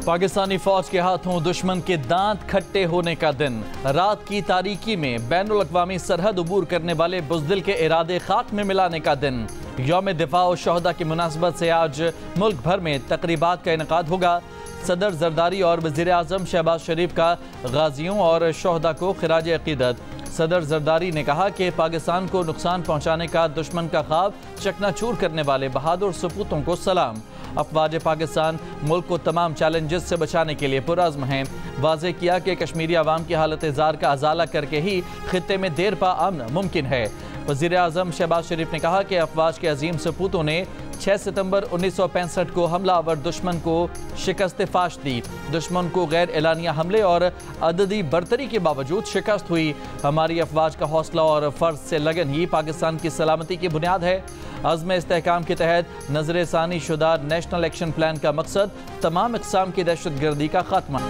पाकिस्तानी फौज के हाथों दुश्मन के दांत खट्टे होने का दिन। रात की तारीकी में बैनुल अक़वामी सरहद अबूर करने वाले बुज़दिल के इरादे खाक में मिलाने का दिन। यौम दिफा और शोहदा की मुनासबत से आज मुल्क भर में तकरीबात का इनेकाद होगा। सदर जरदारी और वज़ीर आज़म शहबाज शरीफ का गाजियों और शोहदा को खिराज अक़ीदत। सदर जरदारी ने कहा कि पाकिस्तान को नुकसान पहुँचाने का दुश्मन का ख्वाब चकनाचूर करने वाले बहादुर सपूतों को सलाम। अफवाज पाकिस्तान मुल्क को तमाम चैलेंजेस से बचाने के लिए पुरअज़्म हैं। वाज़ेह किया कि कश्मीरी आवाम की हालत ज़ार का अजाला करके ही खित्ते में देर पा अमन मुमकिन है। वज़ीर आज़म शहबाज शरीफ ने कहा कि अफवाज के अजीम सपूतों ने 6 सितंबर 1965 को हमलावर दुश्मन को शिकस्त फाश दी। दुश्मन को गैर एलानिया हमले और अददी बरतरी के बावजूद शिकस्त हुई। हमारी अफवाज का हौसला और फ़र्ज से लगन ही पाकिस्तान की सलामती की बुनियाद है। अज़्म इस्तेहकाम के तहत नज़र सानी शुदा नेशनल एक्शन प्लान का मकसद तमाम इक़साम की दहशत गर्दी का खात्मा।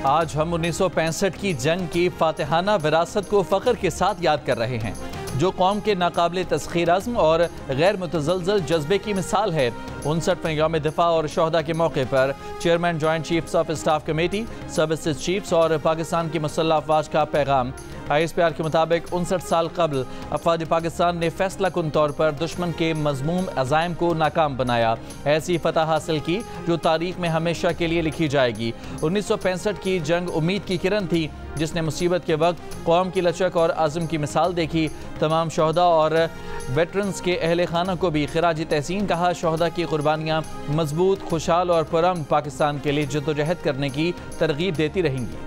आज हम 1965 की जंग की फातिहाना विरासत को फ़ख्र के साथ याद कर रहे हैं, जो कौम के नाकाबिल तस्खीर अज़्म और गैर मुतज़लज़ल जज्बे की मिसाल है। 59वें यौम दिफा और शोहदा के मौके पर chairman joint chiefs of staff committee, services chiefs और पाकिस्तान की मुसल्लह अफवाज का पैगाम। ISPR के मुताबिक 59 साल कबल अफवाज पाकिस्तान ने फैसला कुन तौर पर दुश्मन के मज़मूम अज़ाइम को नाकाम बनाया, ऐसी फतह हासिल की जो तारीख में हमेशा के लिए लिखी जाएगी। 1965 की जंग उम्मीद की किरण थी, जिसने मुसीबत के वक्त कौम की लचक और आज़म की मिसाल देखी। तमाम शोहदा और वेटरन्स के अहले खाना को भी खिराज तहसीन कहा। शोहदा की कुर्बानियाँ मजबूत, खुशहाल और पुरअमन पाकिस्तान के लिए जद्दोजहद करने की तरगीब देती रहेंगी।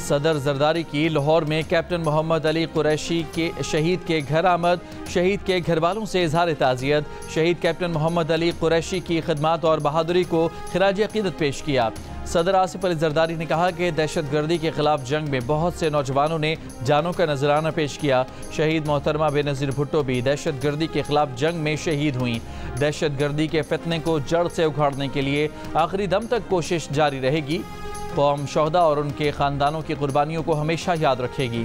सदर जरदारी की लाहौर में कैप्टन मोहम्मद अली कुरैशी के शहीद के घर आमद। शहीद के घर वालों से इजहार ताज़ियत। शहीद कैप्टन मोहम्मद अली कुरैशी की खिदमत और बहादुरी को खिराज अक़ीदत पेश किया। सदर आसिफ अली जरदारी ने कहा कि दहशत गर्दी के खिलाफ जंग में बहुत से नौजवानों ने जानों का नजराना पेश किया। शहीद मोहतरमा बेनज़ीर भुट्टो भी दहशत गर्दी के खिलाफ जंग में शहीद हुई। दहशत गर्दी के फितने को जड़ से उखाड़ने के लिए आखिरी दम तक कोशिश जारी रहेगी। कौम शोहदा और उनके ख़ानदानों की कुर्बानियों को हमेशा याद रखेगी।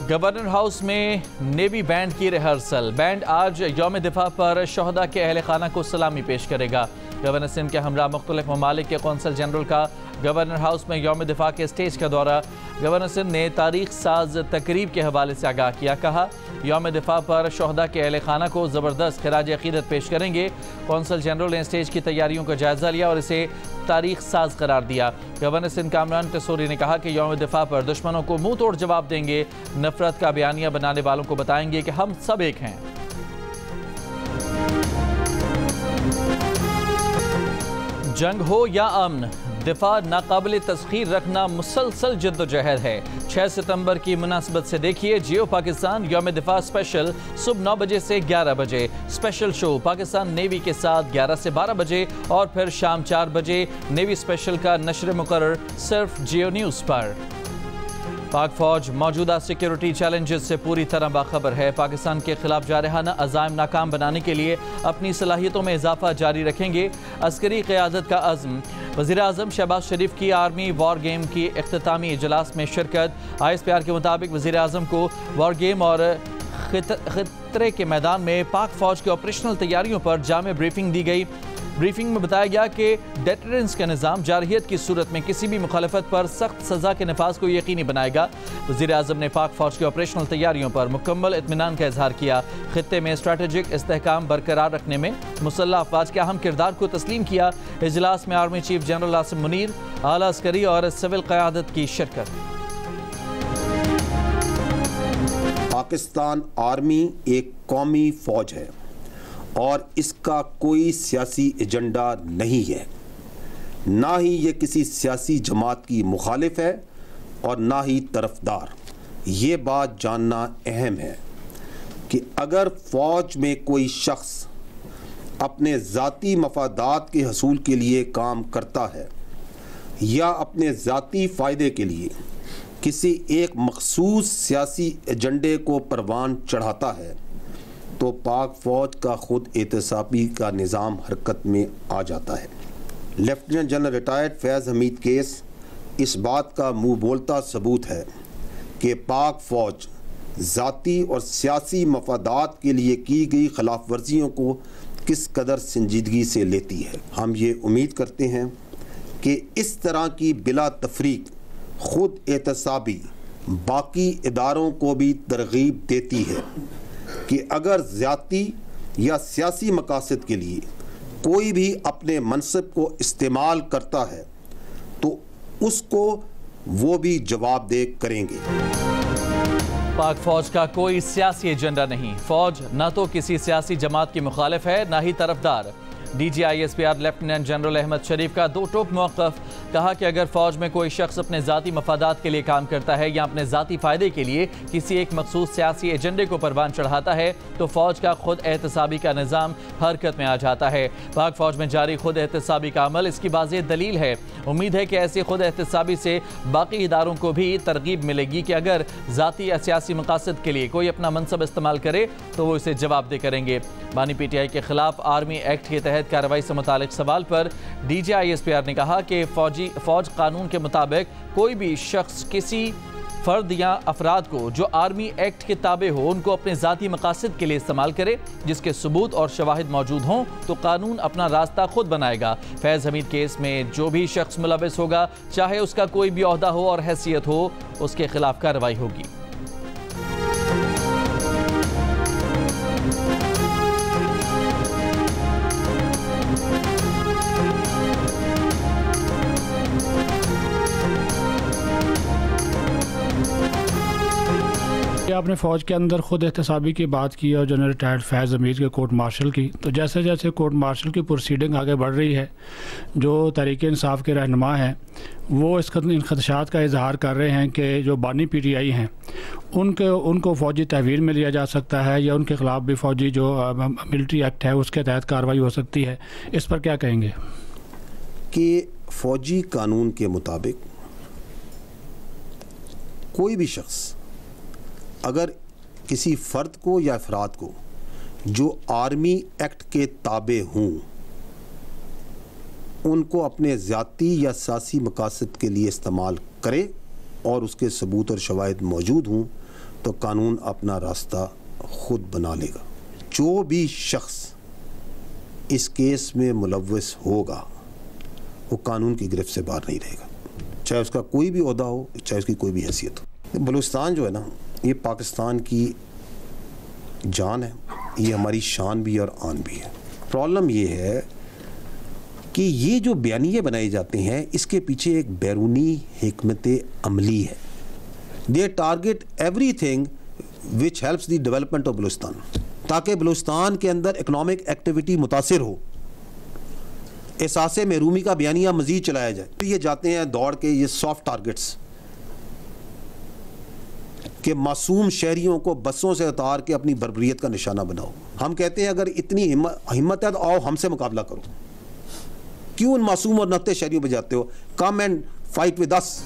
गवर्नर हाउस में नेवी बैंड की रिहर्सल। बैंड आज यौम दिफा पर शोहदा के अहल खाना को सलामी पेश करेगा। गवर्नर सिंध के हमरा मुख्तलिफ ममालिक के कौंसल जनरल का गवर्नर हाउस में यौम दिफा के स्टेज का दौरा। गवर्नर सिंध ने तारीख साज तकरीब के हवाले से आगाह किया। कहा, यौम दिफा पर शोहदा के अहल खाना को ज़बरदस्त खिराज अक़ीदत पेश करेंगे। कौंसल जनरल ने स्टेज की तैयारियों का जायज़ा लिया और इसे तारीख साज करार दिया। गवर्नर सिंध कामरान तसूरी ने कहा कि यौम दिफा पर दुश्मनों को मुंह तोड़ जवाब देंगे। नफरत का बयानिया बनाने वालों को बताएंगे कि हम सब एक हैं। जंग हो या अमन, दिफा नाकाबिल तस्खीर रखना मुसलसल जद्दोजहद है। 6 सितंबर की मुनासबत से देखिए जियो पाकिस्तान यौम दिफा स्पेशल सुबह 9 बजे से 11 बजे। स्पेशल शो पाकिस्तान नेवी के साथ 11 से 12 बजे और फिर शाम 4 बजे नेवी स्पेशल का नशर मुकर्रर सिर्फ जियो न्यूज़ पर। पाक फौज मौजूदा सिक्योरिटी चैलेंजेस से पूरी तरह बाखबर है। पाकिस्तान के खिलाफ जारहाना अज़ाइम नाकाम बनाने के लिए अपनी सलाहियतों में इजाफा जारी रखेंगे। अस्करी क़यादत का अज़्म। वज़ीर आज़म शहबाज शरीफ की आर्मी वॉर गेम की इख्तितामी इजलास में शिरकत। ISPR के मुताबिक वज़ीर आज़म को वॉर गेम और खतरे के मैदान में पाक फौज की ऑपरेशनल तैयारियों पर जामे ब्रीफिंग दी गई। ब्रीफिंग में बताया गया कि डेटरेंस का निज़ाम जारहियत की सूरत में किसी भी मुखालफत पर सख्त सज़ा के नफाज को यकीनी बनाएगा। वज़ीर आज़म ने पाक फौज की ऑपरेशनल तैयारियों पर मुकम्मल इत्मीनान का इजहार किया। खित्ते में स्ट्रैटेजिक इस्तेहकाम बरकरार रखने में मुसल्लह अफवाज के अहम किरदार को तस्लीम किया। इजलास में army chief general Asim Munir, आला अस्करी और सिविल क़यादत की शिरकत। पाकिस्तान आर्मी एक कौमी फ़ौज है और इसका कोई सियासी एजेंडा नहीं है। ना ही ये किसी सियासी जमात की मुखालिफ है और ना ही तरफदार। ये बात जानना अहम है कि अगर फ़ौज में कोई शख्स अपने ज़ाती मफादात के हसूल के लिए काम करता है या अपने ज़ाती फ़ायदे के लिए किसी एक मखसूस सियासी एजेंडे को परवान चढ़ाता है, तो पाक फ़ौज का खुद एहतसाबी का निज़ाम हरकत में आ जाता है। लेफ्टिनेंट जनरल रिटायर्ड फैज़ हमीद केस इस बात का मुँह बोलता सबूत है कि पाक फ़ौज ज़ाती और सियासी मफादात के लिए की गई खिलाफ वर्जियों को किस कदर संजीदगी से लेती है। हम ये उम्मीद करते हैं कि इस तरह की बिला तफरीक खुद एहतसाबी बाकी इदारों को भी तरगीब देती है कि अगर ज़ाती या सियासी मकासद के लिए कोई भी अपने मनसब को इस्तेमाल करता है तो उसको वो भी जवाबदेह करेंगे। पाक फौज का कोई सियासी एजेंडा नहीं। फौज न तो किसी सियासी जमात की मुखालिफ है, न ही तरफदार। DGISPR लेफ्टिनेंट जनरल अहमद शरीफ का दो टोक मौक़िफ़। कहा कि अगर फ़ौज में कोई शख्स अपने ज़ाती मफादात के लिए काम करता है या अपने ज़ाती फ़ायदे के लिए किसी एक मखसूस सियासी एजेंडे को परवान चढ़ाता है तो फ़ौज का खुद एहतसाबी का निज़ाम हरकत में आ जाता है। पाक फ़ौज में जारी खुद एहतसाबी का अमल इसकी वाज़ेह दलील है। उम्मीद है कि ऐसी खुद एहतसाबी से बाकी इदारों को भी तरगीब मिलेगी कि अगर ज़ाती या सियासी मकासद के लिए कोई अपना मनसब इस्तेमाल करे तो वो इसे जवाबदेह करेंगे। बानी PTI के खिलाफ आर्मी एक्ट के तहत कार्रवाई से मुतालिक सवाल पर DGISPR ने कहा कि फौज कानून के मुताबिक कोई भी शख्स किसी फर्द या अफराद को जो आर्मी एक्ट के ताबे हो उनको अपने ज़ाती मकासद के लिए इस्तेमाल करे जिसके सबूत और शवाहिद मौजूद हों तो कानून अपना रास्ता खुद बनाएगा। फैज़ हमीद केस में जो भी शख्स मुलविस होगा चाहे उसका कोई भी ओहदा हो और हैसियत हो उसके खिलाफ कार्रवाई होगी। आपने फ़ौज के अंदर ख़ुद एहतसाबी की बात की और जनरल रिटायर्ड फैज़ हमीद के कोर्ट मार्शल की, तो जैसे जैसे कोर्ट मार्शल की प्रोसीडिंग आगे बढ़ रही है, जो तहरीक इंसाफ के रहनुमा हैं वो इन खदशात का इजहार कर रहे हैं कि जो बानी PTI हैं उनको फ़ौजी तहवील में लिया जा सकता है या उनके ख़िलाफ़ भी फ़ौजी जो मिलिट्री एक्ट है उसके तहत कार्रवाई हो सकती है। इस पर क्या कहेंगे? कि फ़ौजी कानून के मुताबिक कोई भी शख्स अगर किसी फ़र्द को या अफराद को जो आर्मी एक्ट के ताबे हों उनको अपने ज़ाती या सियासी मकासद के लिए इस्तेमाल करे और उसके सबूत और शवाहिद मौजूद हों तो कानून अपना रास्ता खुद बना लेगा। जो भी शख्स इस केस में मुलव्वस होगा वो कानून की गिरफ्त से बाहर नहीं रहेगा, चाहे उसका कोई भी ओहदा हो, चाहे उसकी कोई भी हैसियत हो। बलूचिस्तान जो है ना, ये पाकिस्तान की जान है, ये हमारी शान भी और आन भी है। प्रॉब्लम ये है कि ये जो बयानिए बनाए जाते हैं इसके पीछे एक बैरूनी हिकमत अमली है। दे target everything which helps the development of Balochistan, ताकि बलूचिस्तान के अंदर इकनॉमिक एक्टिविटी मुतासिर हो। एहसास महरूमी का बयानिया मजीद चलाया जाए। तो ये जाते हैं दौड़ के ये सॉफ्ट टारगेट्स कि मासूम शहरियों को बसों से उतार के अपनी बर्बरियत का निशाना बनाओ। हम कहते हैं अगर इतनी हिम्मत है तो आओ हमसे मुकाबला करो। क्यों उन मासूम और नत्ते शहरियों पे जाते हो? Come and fight with us.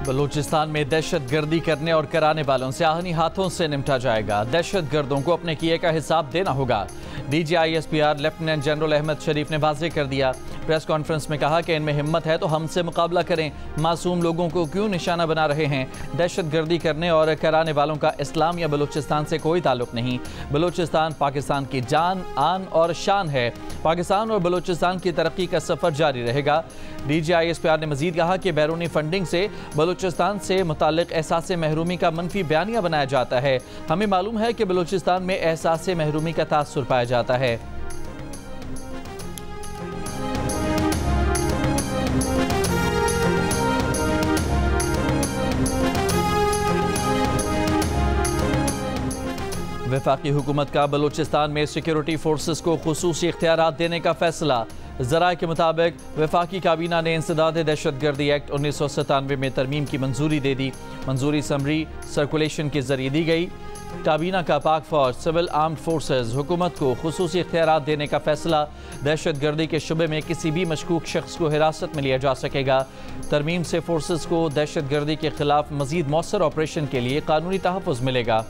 Balochistan में दहशत गर्दी करने और कराने वालों से आहनी हाथों से निपटा जाएगा। दहशत गर्दों को अपने किए का हिसाब देना होगा। DGISPR लेफ्टिनेंट जनरल अहमद शरीफ ने वाज़ेह कर दिया। प्रेस कॉन्फ्रेंस में कहा कि इनमें हिम्मत है तो हमसे मुकाबला करें, मासूम लोगों को क्यों निशाना बना रहे हैं। दहशत गर्दी करने और कराने वालों का इस्लाम या बलूचिस्तान से कोई ताल्लुक नहीं। बलूचिस्तान पाकिस्तान की जान, आन और शान है। पाकिस्तान और बलूचिस्तान की तरक्की का सफ़र जारी रहेगा। DGISPR ने मजीद कहा कि बैरूनी फंडिंग से बलूचिस्तान से मुताल्लिक एहसास महरूमी का मनफी बयानिया बनाया जाता है। हमें मालूम है कि बलूचिस्तान में एहसास महरूमी का तासुर पाया जाता है। वफाकी हुकूमत का बलूचिस्तान में सिक्योरिटी फोर्सेस को खुसूसी इख्तियारात देने का फैसला। ज़राए के मुताबिक वफाकी काबीना ने इंसदाद दहशत गर्दी एक्ट 1997 में तरमीम की मंजूरी दे दी। मंजूरी समरी सर्कुलेशन के जरिए दी गई। काबीना का पाक फौज, सिविल आर्म्ड फोर्सेस, हुकूमत को खुसूसी इख्तियारात देने का फैसला। दहशत गर्दी के शुबे में किसी भी मशकूक शख्स को हिरासत में लिया जा सकेगा। तरमीम से फोर्सेस को दहशत गर्दी के खिलाफ मजीद मौसर ऑपरेशन के लिए कानूनी तहफ़्फ़ुज़ मिलेगा।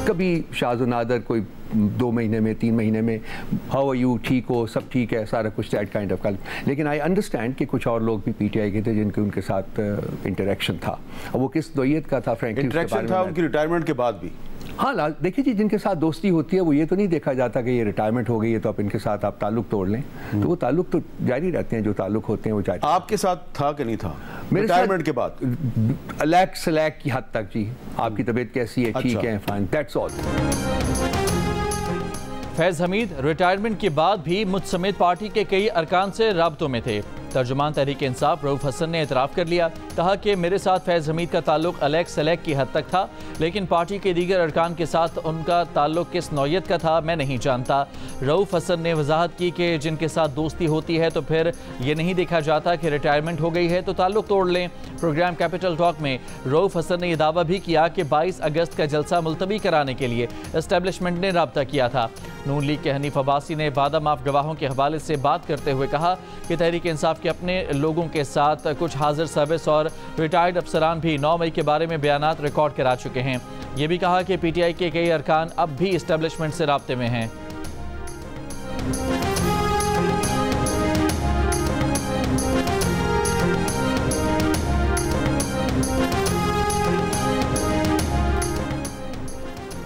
कभी शाज़ नादर कोई 2 महीने में 3 महीने में हाउ आर यू, ठीक हो, सब ठीक है, सारा कुछ दैट काइंड ऑफ। लेकिन आई अंडरस्टैंड कि कुछ और लोग भी पीटीआई के थे जिनके उनके साथ इंटरेक्शन था, और वो किस नौयत का था फ्रैंकली इंटरेक्शन था उनकी रिटायरमेंट के बाद भी। हाँ, देखिए जी, जिनके साथ दोस्ती होती है वो ये तो नहीं देखा जाता कि ये रिटायरमेंट हो गई है तो आप इनके साथ आप ताल्लुक तोड़ लें, तो वो ताल्लुक तो जारी रहते हैं, जो ताल्लुक होते हैं वो जारी। आपके साथ था कि नहीं था मेरे रिटायरमेंट के बाद? अलैक सलैक की हद तक जी। आपकी तबीयत कैसी है? ठीक है, fine, that's all. Faiz Hamid retirement के बाद भी मुझ समेत पार्टी के कई अरकान से राब्तों में थे। तर्जुमान तहरीक इंसाफ रऊफ हसन ने एतराफ़ कर लिया, कहा कि मेरे साथ फैज़ हमीद का ताल्लुक अलैक सलैक की हद तक था, लेकिन पार्टी के दीगर अरकान के साथ उनका ताल्लुक किस नौयत का था मैं नहीं जानता। रऊफ हसन ने वजाहत की कि जिनके साथ दोस्ती होती है तो फिर ये नहीं देखा जाता कि रिटायरमेंट हो गई है तो ताल्लुक तोड़ लें। प्रोग्राम कैपिटल टॉक में रऊफ हसन ने यह दावा भी किया कि 22 अगस्त का जलसा मुलतवी कराने के लिए एस्टेब्लिशमेंट ने राब्ता किया था। नून लीग के हनीफ अब्बासी ने वादा माफ गवाहों के हवाले से बात करते हुए कहा कि तहरीक इंसाफ के अपने लोगों के साथ कुछ हाजिर सर्विस और रिटायर्ड अफसरान भी 9 मई के बारे में बयानात रिकॉर्ड करा चुके हैं। ये भी कहा कि पीटीआई के कई अरकान अब भी एस्टेब्लिशमेंट से राब्ते में हैं।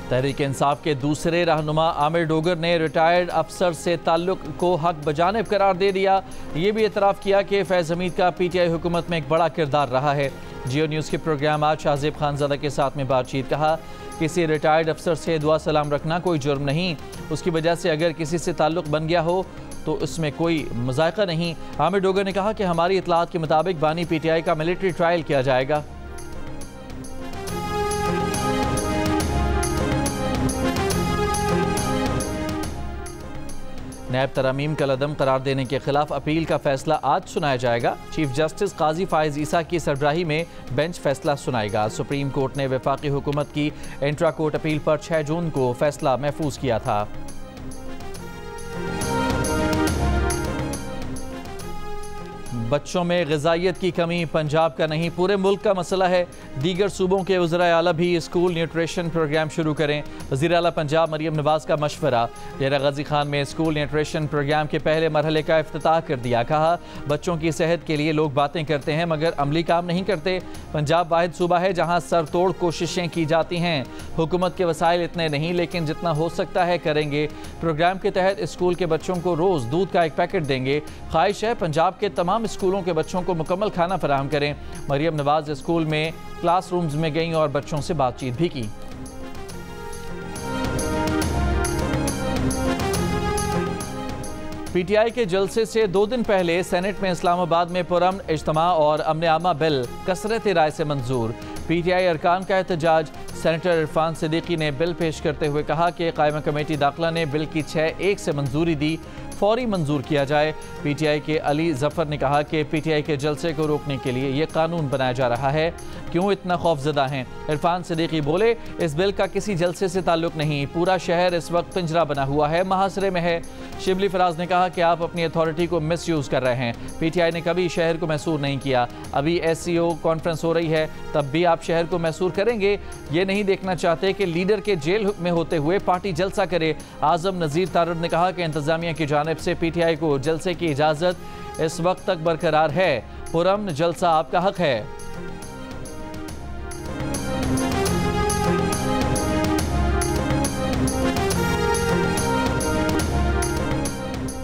तहरीक इंसाफ के दूसरे रहनुमा आमिर डोगर ने रिटायर्ड अफसर से ताल्लुक को हक बजानिब करार दे दिया। ये भी एतराफ़ किया कि फैज़ हमीद का पीटीआई हुकूमत में एक बड़ा किरदार रहा है। जियो न्यूज़ के प्रोग्राम आज शाहजेब खानज़ादा के साथ में बातचीत, कहा किसी रिटायर्ड अफसर से दुआ सलाम रखना कोई जुर्म नहीं, उसकी वजह से अगर किसी से ताल्लुक बन गया हो तो इसमें कोई मज़ायक़ा नहीं। आमिर डोगर ने कहा कि हमारी इतलात के मुताबिक बानी पीटीआई का मिलिट्री ट्रायल किया जाएगा। नैब तरमीम का लदम करार देने के खिलाफ अपील का फैसला आज सुनाया जाएगा। चीफ जस्टिस काजी फायज ईसा की सरबराही में बेंच फैसला सुनाएगा। सुप्रीम कोर्ट ने वफाकी हुकूमत की इंट्रा कोर्ट अपील पर 6 जून को फैसला महफूज किया था। बच्चों में ग़िज़ाइयत की कमी पंजाब का नहीं पूरे मुल्क का मसला है। दीगर सूबों के वज़ीर आला भी स्कूल न्यूट्रिशन प्रोग्राम शुरू करें। वज़ीर आला पंजाब मरियम नवाज़ का मशवरा। डेरा गाजी खान में स्कूल न्यूट्रिशन प्रोग्राम के पहले मरहले का इफ्तिताह कर दिया। कहा बच्चों की सेहत के लिए लोग बातें करते हैं मगर अमली काम नहीं करते। पंजाब वाहिद सूबा है जहाँ सर तोड़ कोशिशें की जाती हैं। हुकूमत के वसाइल इतने नहीं लेकिन जितना हो सकता है करेंगे। प्रोग्राम के तहत स्कूल के बच्चों को रोज़ दूध का 1 पैकेट देंगे। ख्वाहिश है पंजाब के तमाम स्कूलों के बच्चों को मुकम्मल खाना फराहम करें। मरियम नवाज स्कूल में क्लासरूम्स में गईं और बच्चों से बातचीत भी की। पीटीआई के जलसे से 2 दिन पहले सेनेट में इस्लामाबाद में पुरअमन इज्तिमा और अमन आमा बिल कसरत राय से मंजूर। पीटीआई अरकान का एहतजाज। सेनेटर इरफान सिद्दीकी ने बिल पेश करते हुए कहा कि कायमा कमेटी दाखिला ने बिल की 6-1 से मंजूरी दी, फौरी मंजूर किया जाए। पीटीआई के अली जफर ने कहा कि पीटीआई के जलसे को रोकने के लिए ये कानून बनाया जा रहा है, क्यों इतना खौफजदा हैं। इरफान सिद्दीकी बोले इस बिल का किसी जलसे से ताल्लुक नहीं, पूरा शहर इस वक्त पिंजरा बना हुआ है, मुहासरे में है। शिबली फराज ने कहा कि आप अपनी अथॉरिटी को मिस यूज़ कर रहे हैं। पीटीआई ने कभी शहर को मैसूर नहीं किया। अभी SCO कॉन्फ्रेंस हो रही है तब भी आप शहर को मैसूर करेंगे। ये नहीं देखना चाहते कि लीडर के जेल में होते हुए पार्टी जलसा करे। आजम नज़ीर तारड़ ने कहा कि इंतजामिया की जानिब से पीटीआई को जलसे की इजाज़त इस वक्त तक बरकरार है। पुरअमन जलसा आपका हक है।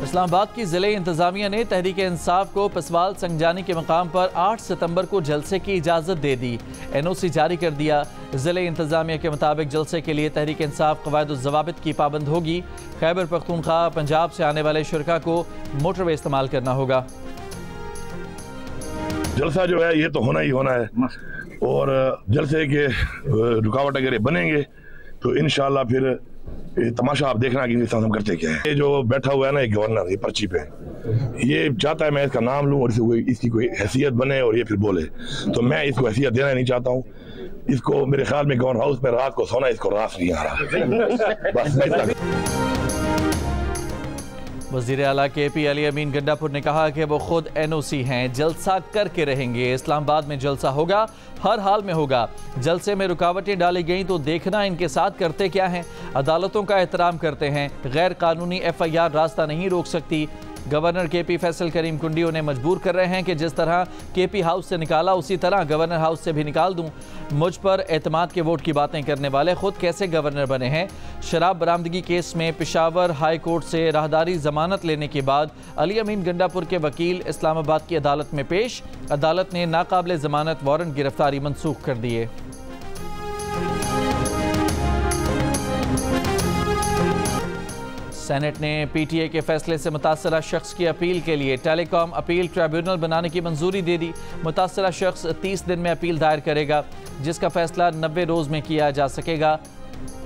इस्लामाबाद की ज़िले इंतजामिया ने तहरीक इंसाफ को पसवाल संगजानी के मकाम पर 8 सितंबर को जलसे की इजाज़त दे दी। NOC जारी कर दिया। ज़िले इंतजामिया के मुताबिक जलसे के लिए तहरीक इंसाफ क़वायद ज़वाबित की पाबंद होगी। खैबर पख्तूनख्वा पंजाब से आने वाले शुरका को मोटरवे इस्तेमाल करना होगा। जलसा जो है ये तो होना ही होना है और जलसे के रुकावट अगर बनेंगे तो इंशाल्लाह फिर तमाशा आप देखना कि हम करते क्या है। ये जो बैठा हुआ है ना, ये गवर्नर, ये पर्ची पे ये चाहता है मैं इसका नाम लूं और इसकी कोई हैसियत बने और ये फिर बोले, तो मैं इसको हैसियत देना नहीं चाहता हूँ। इसको मेरे ख्याल में गवर्नर हाउस में रात को सोना इसको रास नहीं आ रहा। बस वज़ीर आला KP अली अमीन गंडापुर ने कहा कि वो खुद NOC हैं, जलसा करके रहेंगे। इस्लामाबाद में जलसा होगा, हर हाल में होगा। जलसे में रुकावटें डाली गई तो देखना इनके साथ करते क्या हैं। अदालतों का एहतराम करते हैं, गैर कानूनी FIR रास्ता नहीं रोक सकती। गवर्नर KP फैसल करीम कुंडी उन्हें मजबूर कर रहे हैं कि जिस तरह KP हाउस से निकाला उसी तरह गवर्नर हाउस से भी निकाल दूं। मुझ पर एतमाद के वोट की बातें करने वाले खुद कैसे गवर्नर बने हैं। शराब बरामदगी केस में पेशावर हाई कोर्ट से राहदारी जमानत लेने के बाद अली अमीन गंडापुर के वकील इस्लामाबाद की अदालत में पेश। अदालत ने नाकाबिले जमानत वारंट गिरफ्तारी मनसूख कर दिए। सेनेट ने PTA के फैसले से मुतासरा शख्स की अपील के लिए टेलीकॉम अपील ट्रिब्यूनल बनाने की मंजूरी दे दी। मुतासरा शख्स 30 दिन में अपील दायर करेगा, जिसका फैसला 90 रोज़ में किया जा सकेगा।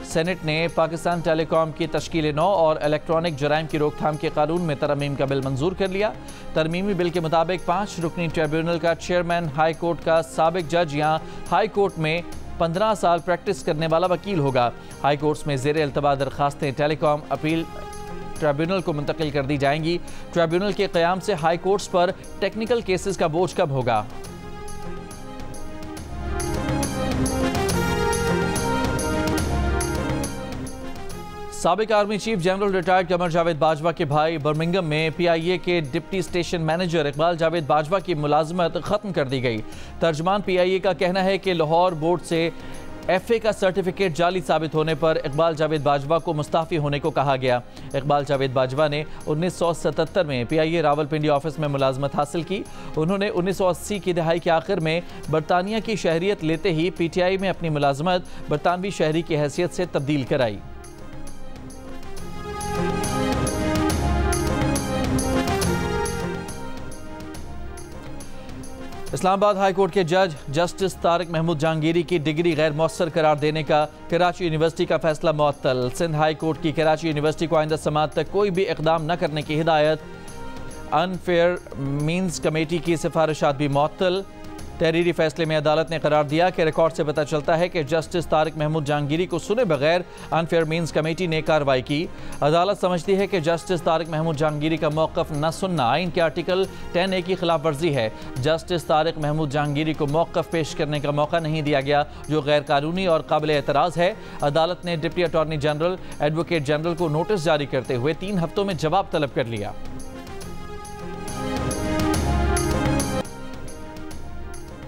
सेनेट ने पाकिस्तान टेलीकॉम की तश्कील 9 और इलेक्ट्रॉनिक जराइम की रोकथाम के कानून में तरमीम का बिल मंजूर कर लिया। तरमीमी बिल के मुताबिक 5 रुकनी ट्रिब्यूनल का चेयरमैन हाई कोर्ट का साबिक जज या हाई कोर्ट में 15 साल प्रैक्टिस करने वाला वकील होगा। हाई कोर्ट्स में ज़ेर इल्तबा दरखास्तें टेलीकॉम अपील ट्रिब्यूनल को मुंतकिल कर दी जाएंगी। ट्रिब्यूनल के क़याम से हाई कोर्ट्स पर टेक्निकल केसेस का बोझ कम होगा। साबिक army chief general retired Qamar Javed Bajwa के भाई बर्मिंघम में PIA के deputy station manager Iqbal Javed Bajwa की मुलाजमत ख़त्म कर दी गई। तर्जमान PIA का कहना है कि लाहौर बोर्ड से FA का सर्टिफिकेट जाली साबित होने पर इकबाल जावेद बाजवा को मुस्ताफ़ी होने को कहा गया। इकबाल जावेद बाजवा ने 1977 में PIA रावलपिंडी ऑफिस में मुलाजमत हासिल की। उन्होंने 1980 की दहाई के आखिर में बरतानिया की शहरियत लेते ही PTI में अपनी मुलाजमत बरतानवी शहरी की हैसियत से तब्दील कराई। इस्लामाबाद हाई कोर्ट के जज जस्टिस तारिक महमूद जहांगीरी की डिग्री गैर मौसर करार देने का कराची यूनिवर्सिटी का फैसला मुअत्तल। सिंध हाई कोर्ट की कराची यूनिवर्सिटी को आइंदा समात तक कोई भी इकदाम न करने की हिदायत। अनफेयर मीन्स कमेटी की सिफारिशात भी मुअत्तल। तहरीरी फैसले में अदालत ने करार दिया कि रिकॉर्ड से पता चलता है कि जस्टिस तारिक महमूद जहांगीरी को सुने बगैर अनफेयर मीन्स कमेटी ने कार्रवाई की। अदालत समझती है कि जस्टिस तारिक महमूद जहांगीरी का मौक़िफ़ न सुनना आइन के आर्टिकल 10A की खिलाफ वर्जी है। जस्टिस तारिक महमूद जहांगीरी को मौक़िफ़ पेश करने का मौका नहीं दिया गया, जो गैर कानूनी और काबिल एतराज़ है। अदालत ने deputy attorney general advocate general को नोटिस जारी करते हुए 3 हफ्तों में जवाब तलब कर लिया।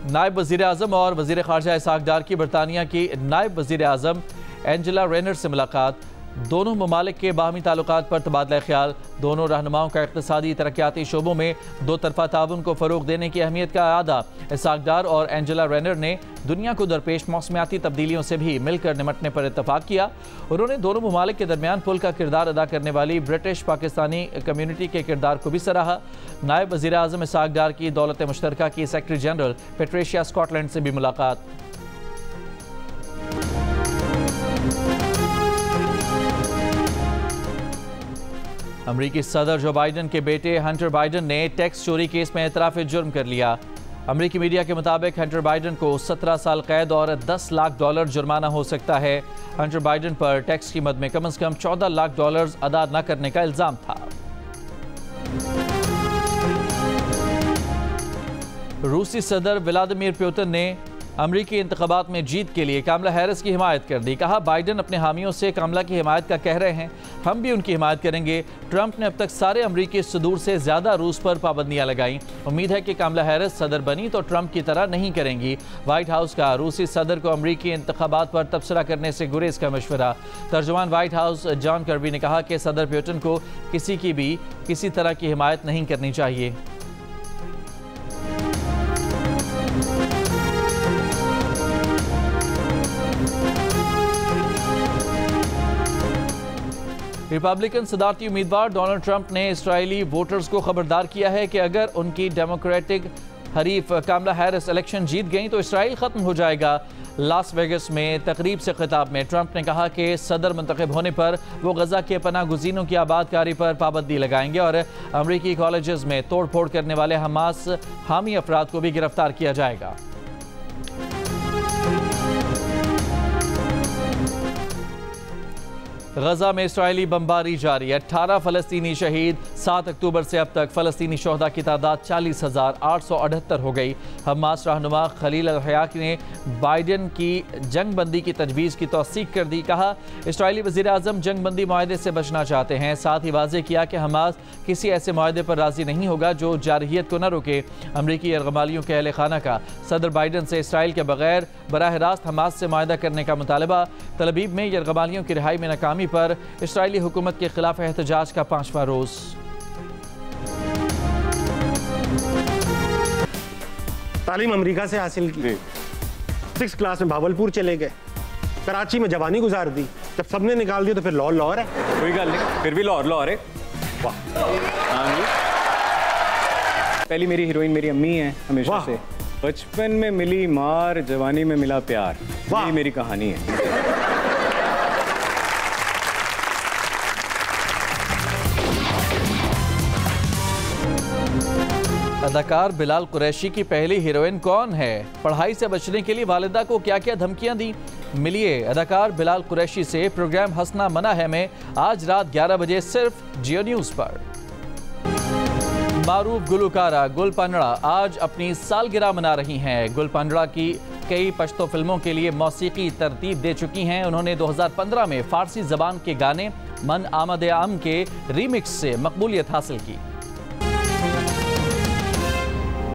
नायब वज़ीर आज़म और वज़ीर ख़ारजा इसहाक़ डार की बरतानिया की नायब वज़ीर आज़म एंजेला रेनर से मुलाकात। दोनों ममालिक के बाहमी ताल्लुकात पर तबादला ख्याल। दोनों रहनुमाओं का इक़्तिसादी तरक्याती शोबों में दो तरफ़ा ताउन को फ़रोग़ देने की अहमियत का अयादा। इसहाक़ डार और एंजेला रेनर ने दुनिया को दरपेश मौसमियाती तब्दीलियों से भी मिलकर निमटने पर इत्तफ़ाक़ किया। उन्होंने दोनों ममालिक के दरमियान पुल का किरदार अदा करने वाली ब्रिटिश पाकिस्तानी कम्यूनिटी के किरदार को भी सराहा। नायब वज़ीर आज़म इसहाक़ डार की दौलत मुश्तरका की सेक्रेटरी जनरल पेट्रिशिया स्कॉटलैंड से भी मुलाकात। अमरीकी सदर जो बाइडन के बेटे हंटर बाइडन ने टैक्स चोरी केस में एतराफ़ जुर्म कर लिया। अमरीकी मीडिया के मुताबिक हंटर बाइडन को 17 साल कैद और $10 लाख जुर्माना हो सकता है। हंटर बाइडन पर टैक्स की मद में कम से कम $14 लाख अदा न करने का इल्ज़ाम था। रूसी सदर व्लादिमीर पुतिन ने अमरीकी इंतखाबात में जीत के लिए कमला हैरिस की हिमायत कर दी। कहा, बाइडन अपने हामियों से कमला की हिमायत का कह रहे हैं, हम भी उनकी हिमायत करेंगे। ट्रंप ने अब तक सारे अमरीकी सदूर से ज़्यादा रूस पर पाबंदियां लगाईं। उम्मीद है कि कमला हैरिस सदर बनी तो ट्रंप की तरह नहीं करेंगी। व्हाइट हाउस का रूसी सदर को अमरीकी इंतखाबात पर तबसरा करने से गुरेज का मशवरा। तर्जुमान व्हाइट हाउस जॉन कर्बी ने कहा कि सदर पुतिन को किसी की भी किसी तरह की हिमायत नहीं करनी चाहिए। रिपब्लिकन सदारती उम्मीदवार डोनाल्ड ट्रंप ने इस्राएली वोटर्स को खबरदार किया है कि अगर उनकी डेमोक्रेटिक हरीफ कमला हैरिस इलेक्शन जीत गई तो इसराइल ख़त्म हो जाएगा। लास वेगस में तकरीब से खिताब में ट्रंप ने कहा कि सदर मुंतखब होने पर वो गजा के पनाह गुज़ीनों की आबादकारी पर पाबंदी लगाएंगे और अमरीकी कॉलेजेस में तोड़ फोड़ करने वाले हमास हामी अफराद को भी गिरफ्तार किया जाएगा। गजा में इस्राएली बमबारी जारी, 18 फ़लस्तीनी शहीद, 7 अक्टूबर से अब तक फ़लस्तीनी शोहदा की तादाद 40,878 हो गई। हमास रहनुमा खलील अल-हया ने बाइडन की जंगबंदी की तजवीज़ की तौसीक कर दी। कहा इस्राईली वज़ीर आज़म जंगबंदी मुआहदे से बचना चाहते हैं। साथ ही वाज़ेह किया कि हमास किसी ऐसे मुआहदे पर राज़ी नहीं होगा जो जारहियत को न रोके। अमरीकी यरगमालियों के अहल खाना का सदर बाइडन से इसराइल के बगैर बराह रास्त हमास से मुआहदा करने का मुतालबा। तल अवीव में यरगमालियों की रिहाई में नाकामी पर इसराइली हुकूमत के खिलाफ एहतजाज का 5वां रोज़। तालीम अमेरिका से हासिल की, 6th क्लास में भावलपुर चले गए, कराची में जवानी गुजार दी। जब सबने निकाल दिया तो फिर लाहौर है। कोई गल नहीं, फिर भी लाहौर है। वाह। हाँ जी। पहली मेरी हीरोइन मेरी अम्मी है हमेशा से। बचपन में मिली मार, जवानी में मिला प्यार। यही मेरी कहानी है। अदाकार बिलाल कुरैशी की पहली हीरोइन कौन है? पढ़ाई से बचने के लिए वालिदा को क्या क्या धमकियां दी? मिलिए अदाकार बिलाल कुरैशी से। प्रोग्राम हंसना मना है में आज रात 11 बजे सिर्फ जियो न्यूज़ पर। मारूफ गुलकारा गुल पांडड़ा आज अपनी सालगिरह मना रही हैं। गुल पांडड़ा की कई पश्तो फिल्मों के लिए मौसीकी तरतीब दे चुकी हैं। उन्होंने 2015 में फारसी जबान के गाने मन आमद आम के रीमिक्स से मकबूलियत हासिल की।